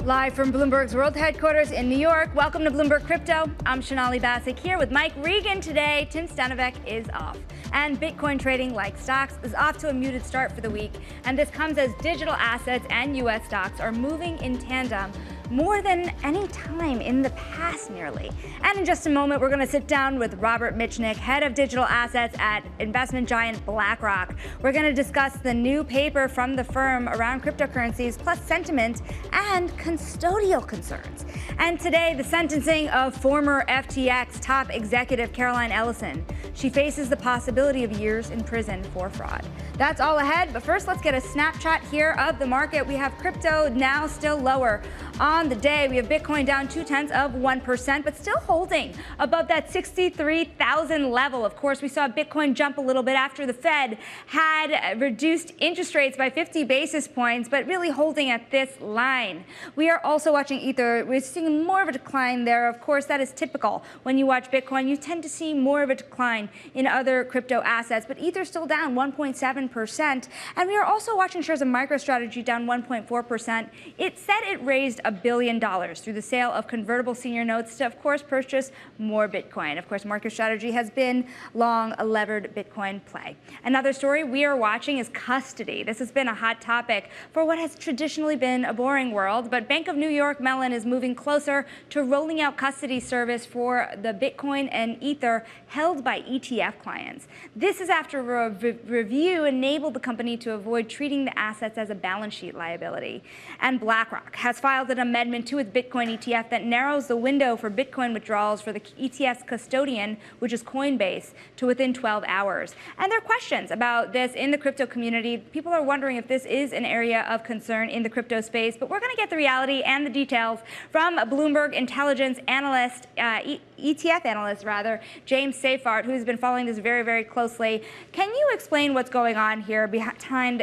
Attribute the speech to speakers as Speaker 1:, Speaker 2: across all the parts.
Speaker 1: Live from Bloomberg's world headquarters in New York, welcome to Bloomberg Crypto. I'm Sonali Basak here with Mike Regan today. Tim Stanovic is off. And Bitcoin trading, like stocks, is off to a muted start for the week. And this comes as digital assets and U.S. stocks are moving in tandem more than any time in the past, nearly. And in just a moment, we're going to sit down with Robert Mitchnick, head of digital assets at investment giant BlackRock. We're going to discuss the new paper from the firm around cryptocurrencies, plus sentiment and custodial concerns. And today, the sentencing of former FTX top executive Caroline Ellison. She faces the possibility of years in prison for fraud. That's all ahead, but first let's get a snapshot here of the market. We have crypto now still lower on the day. We have Bitcoin down 0.2%, but still holding above that 63,000 level. Of course, we saw Bitcoin jump a little bit after the Fed had reduced interest rates by 50 basis points, but really holding at this line. We are also watching Ether. We're seeing more of a decline there. Of course, that is typical. When you watch Bitcoin, you tend to see more of a decline in other crypto assets, but Ether still down 1.7%. And we are also watching shares of MicroStrategy down 1.4%. It said it raised $1 billion through the sale of convertible senior notes to, of course, purchase more Bitcoin. Of course, MicroStrategy has been long a levered Bitcoin play. Another story we are watching is custody. This has been a hot topic for what has traditionally been a boring world, but Bank of New York Mellon is moving closer to rolling out custody service for the Bitcoin and Ether held by ETF clients. This is after a review enabled the company to avoid treating the assets as a balance sheet liability. And BlackRock has filed an amendment to its Bitcoin ETF that narrows the window for Bitcoin withdrawals for the ETF's custodian, which is Coinbase, to within 12 hours. And there are questions about this in the crypto community. People are wondering if this is an area of concern in the crypto space, but we're going to get the reality and the details from Bloomberg intelligence analyst, ETF analyst rather, James Seyfarth, who's been following this very, very closely. Can you explain what's going on here behind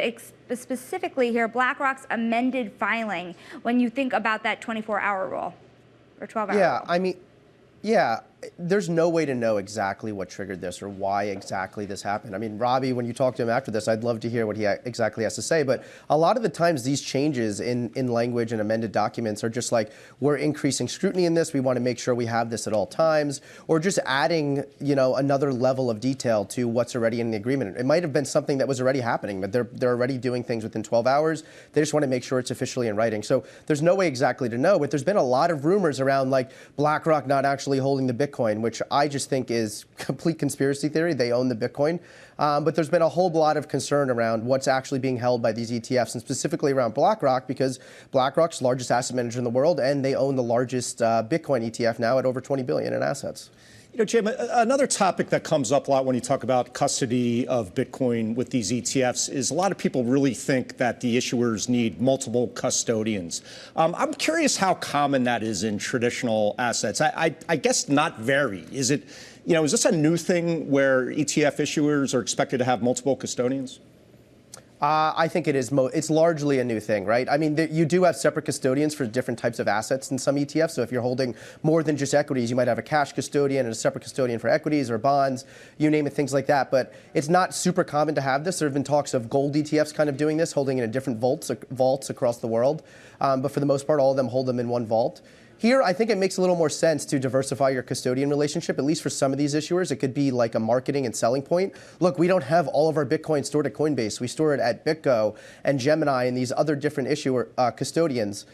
Speaker 1: specifically here BlackRock's amended filing when you think about that 24-hour rule or 12-hour rule?
Speaker 2: Yeah, there's no way to know exactly what triggered this or why exactly this happened. I mean, Robbie, when you talk to him after this, I'd love to hear what he exactly has to say. But a lot of the times these changes in language and amended documents are just like, we're increasing scrutiny in this. We want to make sure we have this at all times, or just adding, another level of detail to what's already in the agreement. It might have been something that was already happening, but they're already doing things within 12 hours. They just want to make sure it's officially in writing. So there's no way exactly to know, but there's been a lot of rumors around like BlackRock not actually holding the Bitcoin, which I just think is complete conspiracy theory. They own the Bitcoin. But there's been a whole lot of concern around what's actually being held by these ETFs, and specifically around BlackRock, because BlackRock's the largest asset manager in the world, and they own the largest Bitcoin ETF now at over $20 billion in assets.
Speaker 3: Jim, another topic that comes up a lot when you talk about custody of Bitcoin with these ETFs is a lot of people really think that the issuers need multiple custodians. I'm curious how common that is in traditional assets. I guess not very. Is it, is this a new thing where ETF issuers are expected to have multiple custodians?
Speaker 2: I think it is. It's largely a new thing, right? I mean, you do have separate custodians for different types of assets in some ETFs. So if you're holding more than just equities, you might have a cash custodian and a separate custodian for equities or bonds, you name it, things like that. But it's not super common to have this. There have been talks of gold ETFs kind of doing this, holding in different vaults across the world. But for the most part, all of them hold them in one vault. Here, I think it makes a little more sense to diversify your custodian relationship, at least for some of these issuers. It could be like a marketing and selling point. Look, we don't have all of our Bitcoin stored at Coinbase. We store it at BitGo and Gemini and these other different issuer custodians.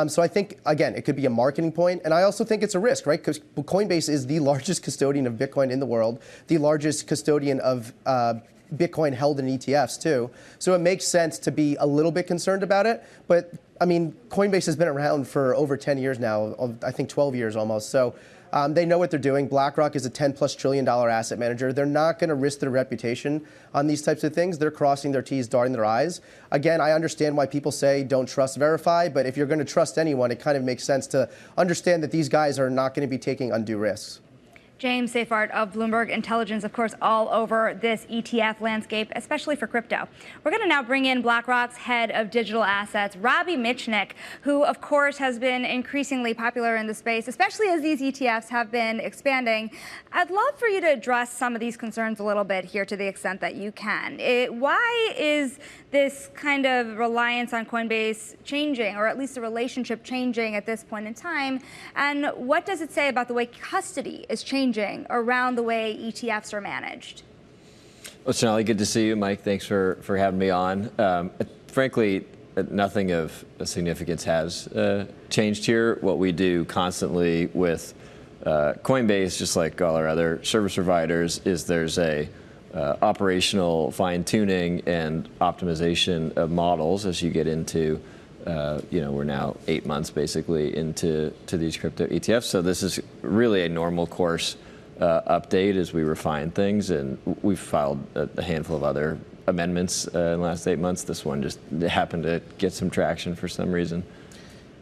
Speaker 2: So I think, again, it could be a marketing point. And I also think it's a risk, right? Because Coinbase is the largest custodian of Bitcoin in the world, the largest custodian of Bitcoin held in ETFs, too. So it makes sense to be a little bit concerned about it. But I mean, Coinbase has been around for over 10 years now, I think 12 years almost. So they know what they're doing. BlackRock is a $10+ trillion asset manager. They're not going to risk their reputation on these types of things. They're crossing their T's, dotting their I's. Again, I understand why people say don't trust, verify. But if you're going to trust anyone, it kind of makes sense to understand that these guys are not going to be taking undue risks.
Speaker 1: James Seyfarth of Bloomberg Intelligence, of course, all over this ETF landscape, especially for crypto. We're going to now bring in BlackRock's head of digital assets, Robbie Mitchnick, who, of course, has been increasingly popular in the space, especially as these ETFs have been expanding. I'd love for you to address some of these concerns a little bit here to the extent that you can. Why is this kind of reliance on Coinbase changing, or at least the relationship changing at this point in time? And what does it say about the way custody is changing around the way ETFs are managed?
Speaker 4: Well, Sonali, good to see you. Mike, thanks for having me on. Frankly, nothing of significance has changed here. What we do constantly with Coinbase, just like all our other service providers, is there's a operational fine-tuning and optimization of models as you get into, we're now 8 months basically into these crypto ETFs. So this is really a normal course update as we refine things, and we've filed a handful of other amendments in the last 8 months. This one just happened to get some traction for some reason.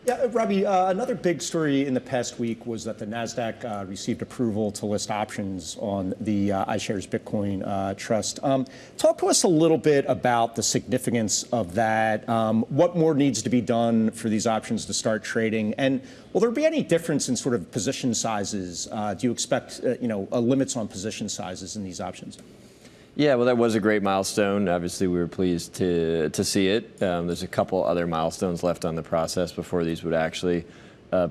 Speaker 3: Yeah, Robbie, another big story in the past week was that the NASDAQ received approval to list options on the iShares Bitcoin Trust. Talk to us a little bit about the significance of that. What more needs to be done for these options to start trading? And will there be any difference in sort of position sizes? Do you expect, limits on position sizes in these options?
Speaker 4: Yeah, well, that was a great milestone. Obviously, we were pleased to see it. There's a couple other milestones left on the process before these would actually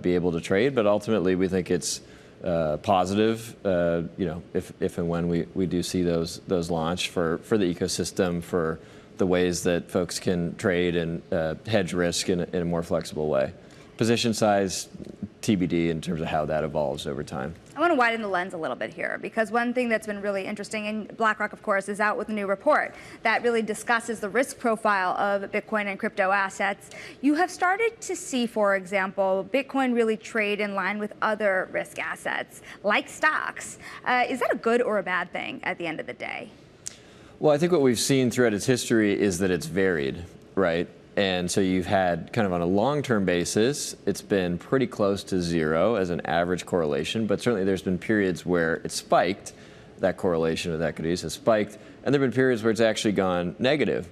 Speaker 4: be able to trade. But ultimately, we think it's positive. If and when we do see those launch for the ecosystem, for the ways that folks can trade and hedge risk in a more flexible way. Position size, TBD in terms of how that evolves over time.
Speaker 1: I want to widen the lens a little bit here, because one thing that's been really interesting, and BlackRock, of course, is out with a new report that really discusses the risk profile of Bitcoin and crypto assets. You have started to see, for example, Bitcoin really trade in line with other risk assets, like stocks. Is that a good or a bad thing at the end of the day?
Speaker 4: Well, I think what we've seen throughout its history is that it's varied, right? And so you've had kind of on a long-term basis, it's been pretty close to zero as an average correlation, but certainly there's been periods where it spiked, that correlation with equities has spiked, and there have been periods where it's actually gone negative.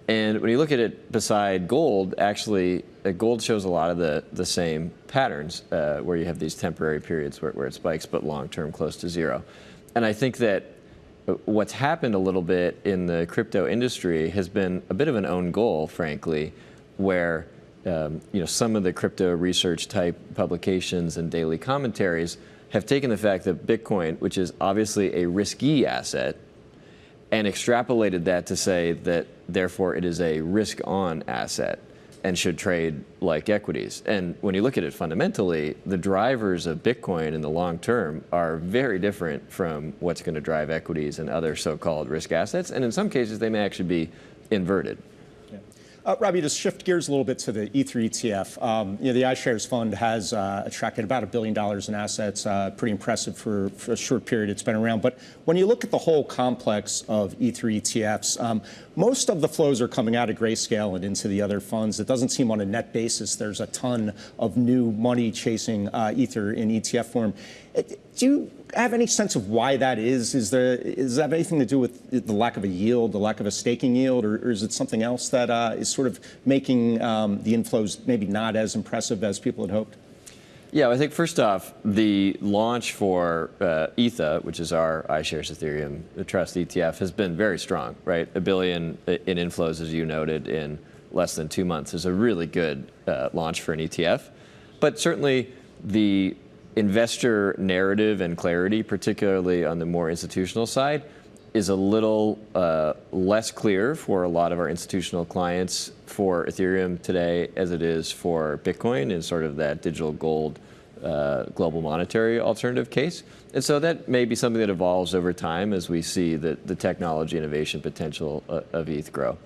Speaker 4: And when you look at it beside gold, actually, gold shows a lot of the same patterns, where you have these temporary periods where it spikes, but long-term close to zero. And I think that what's happened a little bit in the crypto industry has been a bit of an own goal, frankly, where some of the crypto research type publications and daily commentaries have taken the fact that Bitcoin, which is obviously a risky asset, and extrapolated that to say that therefore it is a risk-on asset and should trade like equities. And when you look at it fundamentally, the drivers of Bitcoin in the long term are very different from what's going to drive equities and other so-called risk assets. And in some cases, they may actually be inverted.
Speaker 3: Robbie, to shift gears a little bit to the Ether ETF, the iShares fund has attracted about $1 billion in assets, pretty impressive for a short period it's been around. But when you look at the whole complex of Ether ETFs, most of the flows are coming out of Grayscale and into the other funds. It doesn't seem on a net basis there's a ton of new money chasing Ether in ETF form. Do you have any sense of why that is? Does that have anything to do with the lack of a yield, the lack of a staking yield, or is it something else that is sort of making the inflows maybe not as impressive as people had hoped?
Speaker 4: Yeah, I think first off, the launch for ETHA, which is our iShares Ethereum Trust ETF, has been very strong, right? $1 billion in inflows, as you noted, in less than 2 months is a really good launch for an ETF. But certainly the investor narrative and clarity, particularly on the more institutional side, is a little less clear for a lot of our institutional clients for Ethereum today as it is for Bitcoin in sort of that digital gold global monetary alternative case. And so that may be something that evolves over time as we see the technology innovation potential of ETH grow.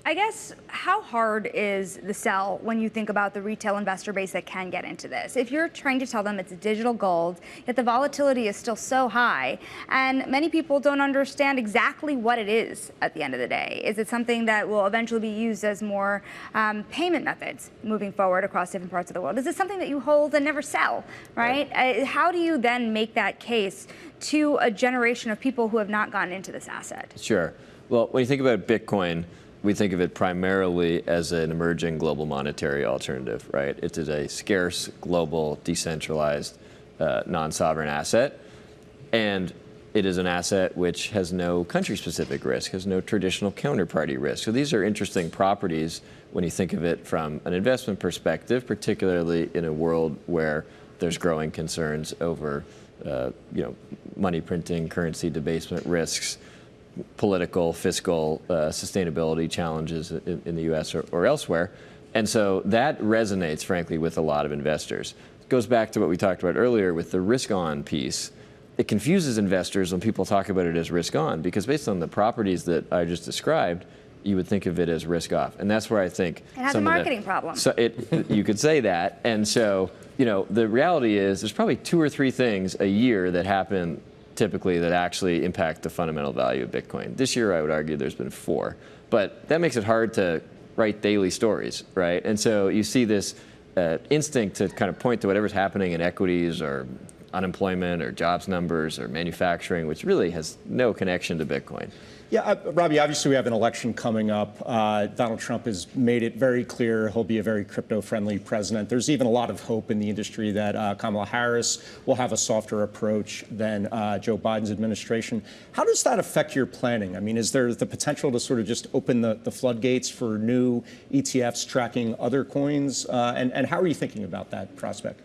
Speaker 1: I guess, how hard is the sell when you think about the retail investor base that can get into this? If you're trying to tell them it's digital gold, yet the volatility is still so high, and many people don't understand exactly what it is at the end of the day. Is it something that will eventually be used as more payment methods moving forward across different parts of the world? Is it something that you hold and never sell, right? How do you then make that case to a generation of people who have not gotten into this asset?
Speaker 4: Sure. Well, when you think about Bitcoin, we think of it primarily as an emerging global monetary alternative, right? It is a scarce, global, decentralized, non-sovereign asset. And It is an asset which has no country-specific risk, has no traditional counterparty risk. So these are interesting properties when you think of it from an investment perspective, particularly in a world where there's growing concerns over money printing, currency debasement risks, political, fiscal, sustainability challenges in the U.S. or elsewhere. And so that resonates, frankly, with a lot of investors. It goes back to what we talked about earlier with the risk-on piece. It confuses investors when people talk about it as risk-on, because based on the properties that I just described, you would think of it as risk-off. And that's where I think
Speaker 1: it has a marketing problem.
Speaker 4: So you could say that. And so, the reality is there's probably 2 or 3 things a year that happen typically that actually impact the fundamental value of Bitcoin. This year, I would argue there's been 4. But that makes it hard to write daily stories, right? And so you see this instinct to kind of point to whatever's happening in equities or unemployment or jobs numbers or manufacturing, which really has no connection to Bitcoin.
Speaker 3: Yeah, Robbie, obviously we have an election coming up. Donald Trump has made it very clear he'll be a very crypto-friendly president. There's even a lot of hope in the industry that Kamala Harris will have a softer approach than Joe Biden's administration. How does that affect your planning? I mean, is there the potential to sort of just open the floodgates for new ETFs tracking other coins? And how are you thinking about that prospect?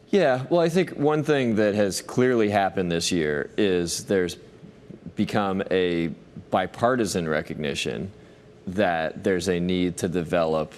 Speaker 4: Yeah, well, I think one thing that has clearly happened this year is there's become a bipartisan recognition that there's a need to develop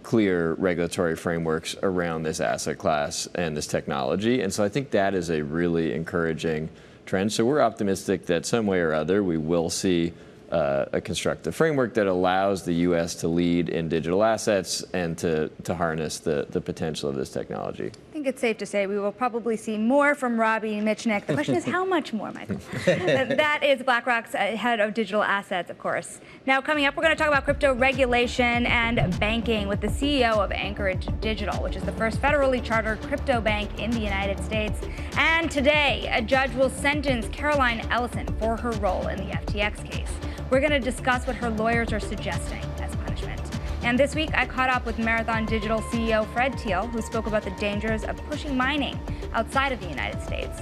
Speaker 4: clear regulatory frameworks around this asset class and this technology. And so I think that is a really encouraging trend. So we're optimistic that some way or other we will see a constructive framework that allows the U.S. to lead in digital assets and to harness the potential of this technology.
Speaker 1: I think it's safe to say we will probably see more from Robbie and Mitchnick. The question is how much more, Michael? That is BlackRock's head of digital assets, of course. Now, coming up, we're going to talk about crypto regulation and banking with the CEO of Anchorage Digital, which is the first federally chartered crypto bank in the United States. And today, a judge will sentence Caroline Ellison for her role in the FTX case. We're going to discuss what her lawyers are suggesting as punishment. And this week, I caught up with Marathon Digital CEO Fred Thiel, who spoke about the dangers of pushing mining outside of the United States.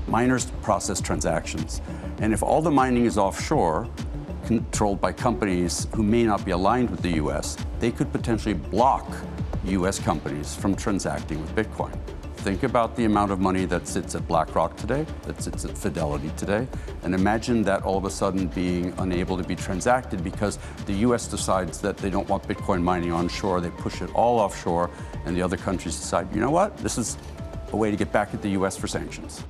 Speaker 5: Miners process transactions, and if all the mining is offshore, controlled by companies who may not be aligned with the U.S., they could potentially block U.S. companies from transacting with Bitcoin. Think about the amount of money that sits at BlackRock today, that sits at Fidelity today, and imagine that all of a sudden being unable to be transacted because the U.S. decides that they don't want Bitcoin mining onshore, they push it all offshore, and the other countries decide, you know what, this is a way to get back at the U.S. for sanctions.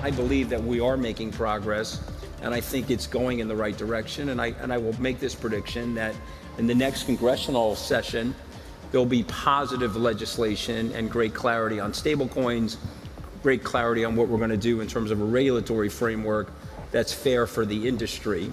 Speaker 6: I believe that we are making progress, and I think it's going in the right direction. And I will make this prediction that in the next congressional session, there'll be positive legislation and great clarity on stablecoins, great clarity on what we're going to do in terms of a regulatory framework that's fair for the industry.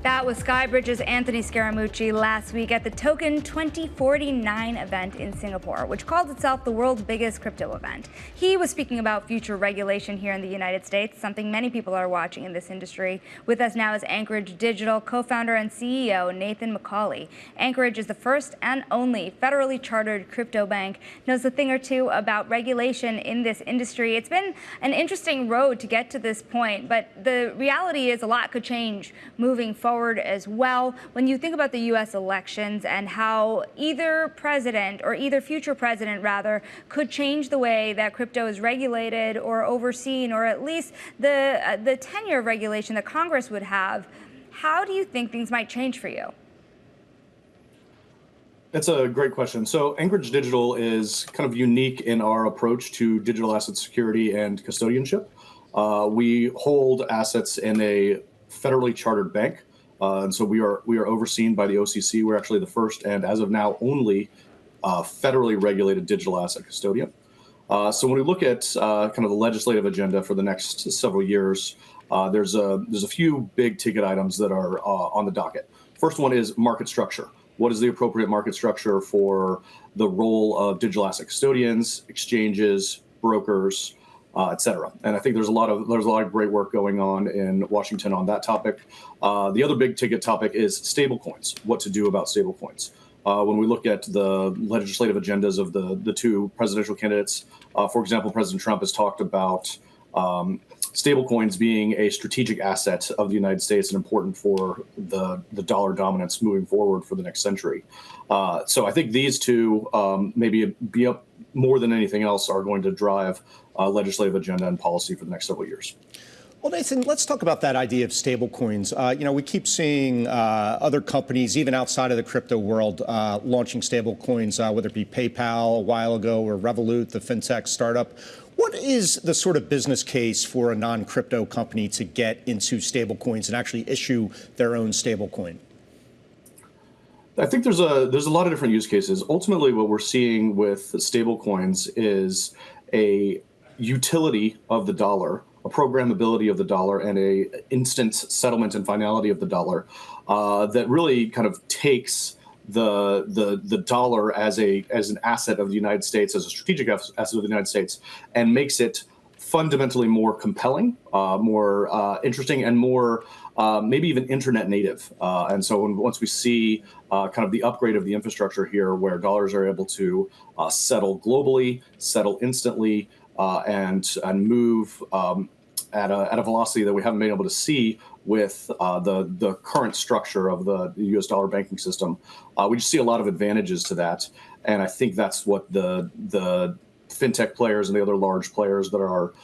Speaker 1: That was Skybridge's Anthony Scaramucci last week at the Token 2049 event in Singapore, which calls itself the world's biggest crypto event. He was speaking about future regulation here in the United States, something many people are watching in this industry. With us now is Anchorage Digital co-founder and CEO Nathan McCauley. Anchorage is the first and only federally chartered crypto bank, knows a thing or two about regulation in this industry. It's been an interesting road to get to this point, but the reality is a lot could change moving forward as well. When you think about the U.S. elections and how either president or either future president, rather, could change the way that crypto is regulated or overseen, or at least the tenure of regulation that Congress would have, how do you think things might change for you?
Speaker 7: That's a great question. So Anchorage Digital is kind of unique in our approach to digital asset security and custodianship. We hold assets in a federally chartered bank. And so we are overseen by the OCC. We're actually the first and, as of now, only federally regulated digital asset custodian. So when we look at kind of the legislative agenda for the next several years, there's a few big ticket items that are on the docket. First one is market structure. What is the appropriate market structure for the role of digital asset custodians, exchanges, brokers, et cetera. And I think there's a lot of great work going on in Washington on that topic. The other big ticket topic is stablecoins. What to do about stablecoins? When we look at the legislative agendas of the two presidential candidates, for example, President Trump has talked about stablecoins being a strategic asset of the United States and important for the dollar dominance moving forward for the next century. So I think these two, maybe be up more than anything else, are going to drive legislative agenda and policy for the next several years.
Speaker 3: Well, Nathan, let's talk about that idea of stablecoins. We keep seeing other companies, even outside of the crypto world, launching stablecoins, whether it be PayPal a while ago or Revolut, the fintech startup. What is the sort of business case for a non-crypto company to get into stablecoins and actually issue their own stablecoin?
Speaker 7: I think there's a lot of different use cases. Ultimately, what we're seeing with stablecoins is a utility of the dollar, a programmability of the dollar, and a instant settlement and finality of the dollar that really kind of takes the dollar as an asset of the United States, as a strategic asset of the United States, and makes it fundamentally more compelling, more interesting, and more maybe even internet native. And so once we see kind of the upgrade of the infrastructure here, where dollars are able to settle globally, settle instantly, and move at a velocity that we haven't been able to see with the current structure of the U.S. dollar banking system, we just see a lot of advantages to that. And I think that's what the fintech players and the other large players that are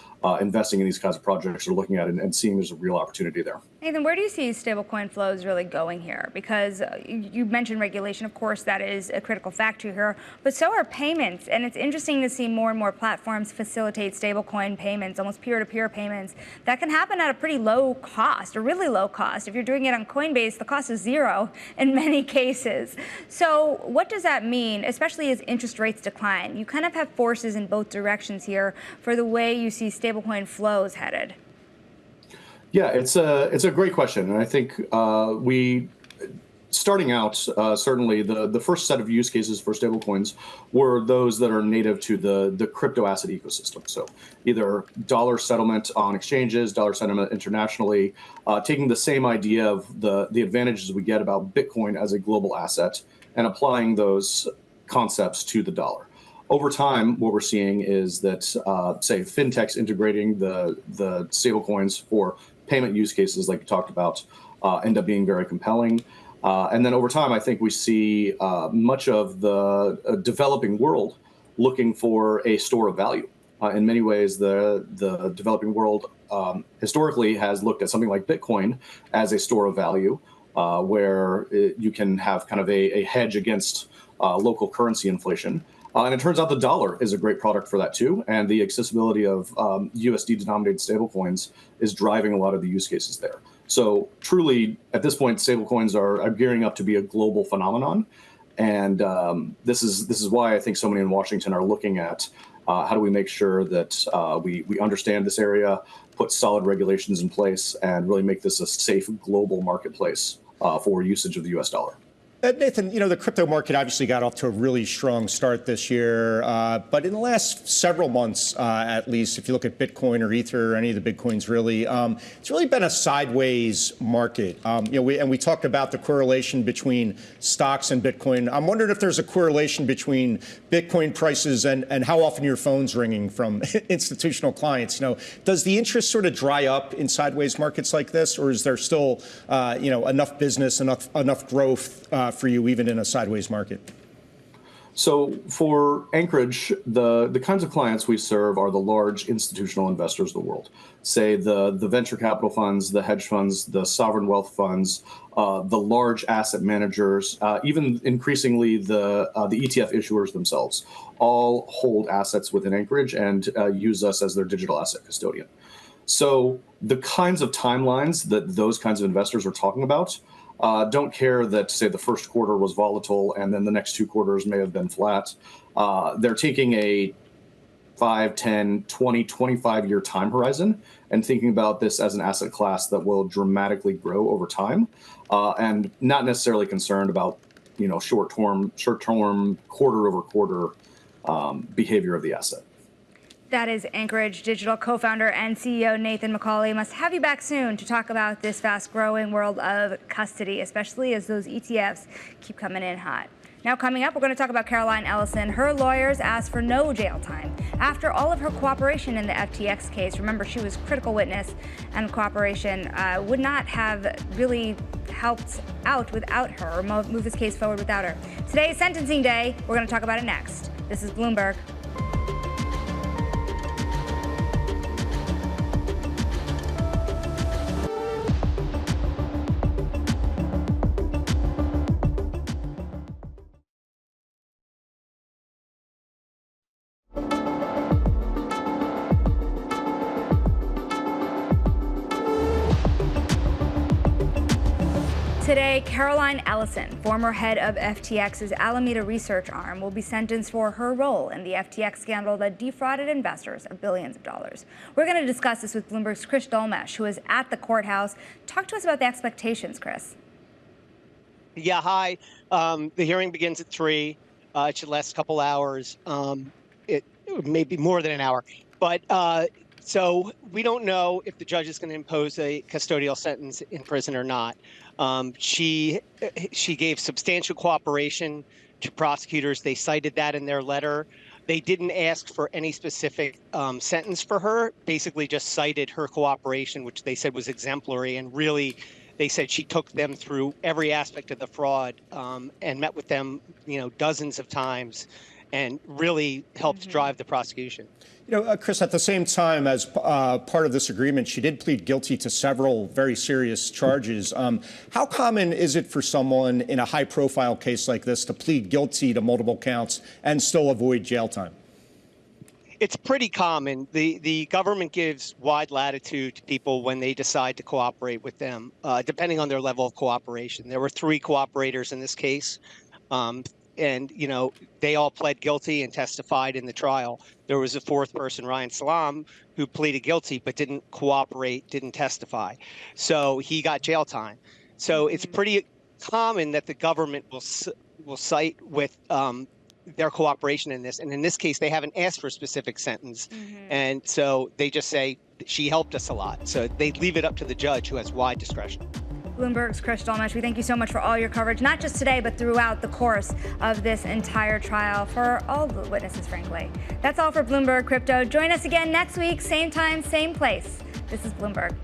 Speaker 7: investing in these kinds of projects are looking at and seeing there's a real opportunity there.
Speaker 1: Nathan, where do you see stablecoin flows really going here? Because you mentioned regulation, of course, that is a critical factor here, but so are payments. And it's interesting to see more and more platforms facilitate stablecoin payments, almost peer-to-peer payments, that can happen at a pretty low cost, a really low cost. If you're doing it on Coinbase, the cost is zero in many cases. So what does that mean, especially as interest rates decline? You kind of have forces in both directions here for the way you see stablecoin flows headed.
Speaker 7: Yeah, it's a great question, and I think starting out, certainly the first set of use cases for stablecoins were those that are native to the crypto asset ecosystem. So either dollar settlement on exchanges, dollar settlement internationally, taking the same idea of the advantages we get about Bitcoin as a global asset and applying those concepts to the dollar. Over time, what we're seeing is that, say, fintechs integrating the stablecoins for payment use cases, like you talked about, end up being very compelling. And then over time, I think we see much of the developing world looking for a store of value. In many ways, the developing world historically has looked at something like Bitcoin as a store of value, where you can have kind of a hedge against local currency inflation. And it turns out the dollar is a great product for that too. And the accessibility of USD-denominated stablecoins is driving a lot of the use cases there. So truly, at this point, stablecoins are gearing up to be a global phenomenon. And this is why I think so many in Washington are looking at how do we make sure that we understand this area, put solid regulations in place, and really make this a safe global marketplace for usage of the US dollar.
Speaker 3: Nathan, the crypto market obviously got off to a really strong start this year, but in the last several months, at least, if you look at Bitcoin or Ether or any of the Bitcoins, really, it's really been a sideways market. We talked about the correlation between stocks and Bitcoin. I'm wondering if there's a correlation between Bitcoin prices and how often your phone's ringing from institutional clients. Does the interest sort of dry up in sideways markets like this, or is there still, enough business, enough growth for you even in a sideways market?
Speaker 7: So for Anchorage, the kinds of clients we serve are the large institutional investors of the world. Say the venture capital funds, the hedge funds, the sovereign wealth funds, the large asset managers, even increasingly the ETF issuers themselves, all hold assets within Anchorage and use us as their digital asset custodian. So the kinds of timelines that those kinds of investors are talking about don't care that, say, the first quarter was volatile and then the next 2 quarters may have been flat. They're taking a 5, 10, 20, 25-year time horizon and thinking about this as an asset class that will dramatically grow over time, and not necessarily concerned about, short-term, quarter-over-quarter behavior of the asset.
Speaker 1: That is Anchorage Digital co-founder and CEO Nathan McCauley. Must have you back soon to talk about this fast-growing world of custody, especially as those ETFs keep coming in hot. Now coming up, we're going to talk about Caroline Ellison. Her lawyers asked for no jail time after all of her cooperation in the FTX case. Remember, she was a critical witness, and cooperation would not have really helped out without her, or move this case forward without her. Today is sentencing day. We're going to talk about it next. This is Bloomberg. Today, Caroline Ellison, former head of FTX's Alameda research arm, will be sentenced for her role in the FTX scandal that defrauded investors of billions of dollars. We're going to discuss this with Bloomberg's Chris Dolmesh, who is at the courthouse. Talk to us about the expectations, Chris.
Speaker 8: Yeah, hi. The hearing begins at 3. It should last a couple hours. It may be more than an hour. But so we don't know if the judge is going to impose a custodial sentence in prison or not. She gave substantial cooperation to prosecutors. They cited that in their letter. They didn't ask for any specific sentence for her, basically just cited her cooperation, which they said was exemplary. And really, they said she took them through every aspect of the fraud and met with them, dozens of times, and really helped drive the prosecution.
Speaker 3: Chris, at the same time, as part of this agreement, she did plead guilty to several very serious charges. How common is it for someone in a high-profile case like this to plead guilty to multiple counts and still avoid jail time?
Speaker 8: It's pretty common. The government gives wide latitude to people when they decide to cooperate with them, depending on their level of cooperation. There were 3 cooperators in this case. And, they all pled guilty and testified in the trial. There was a 4th person, Ryan Salam, who pleaded guilty but didn't cooperate, didn't testify. So he got jail time. So it's pretty common that the government will cite with their cooperation in this. And in this case, they haven't asked for a specific sentence. And so they just say, she helped us a lot. So they leave it up to the judge, who has wide discretion.
Speaker 1: Bloomberg's Chris Dolmesh, we thank you so much for all your coverage, not just today, but throughout the course of this entire trial, for all the witnesses, frankly. That's all for Bloomberg Crypto. Join us again next week, same time, same place. This is Bloomberg.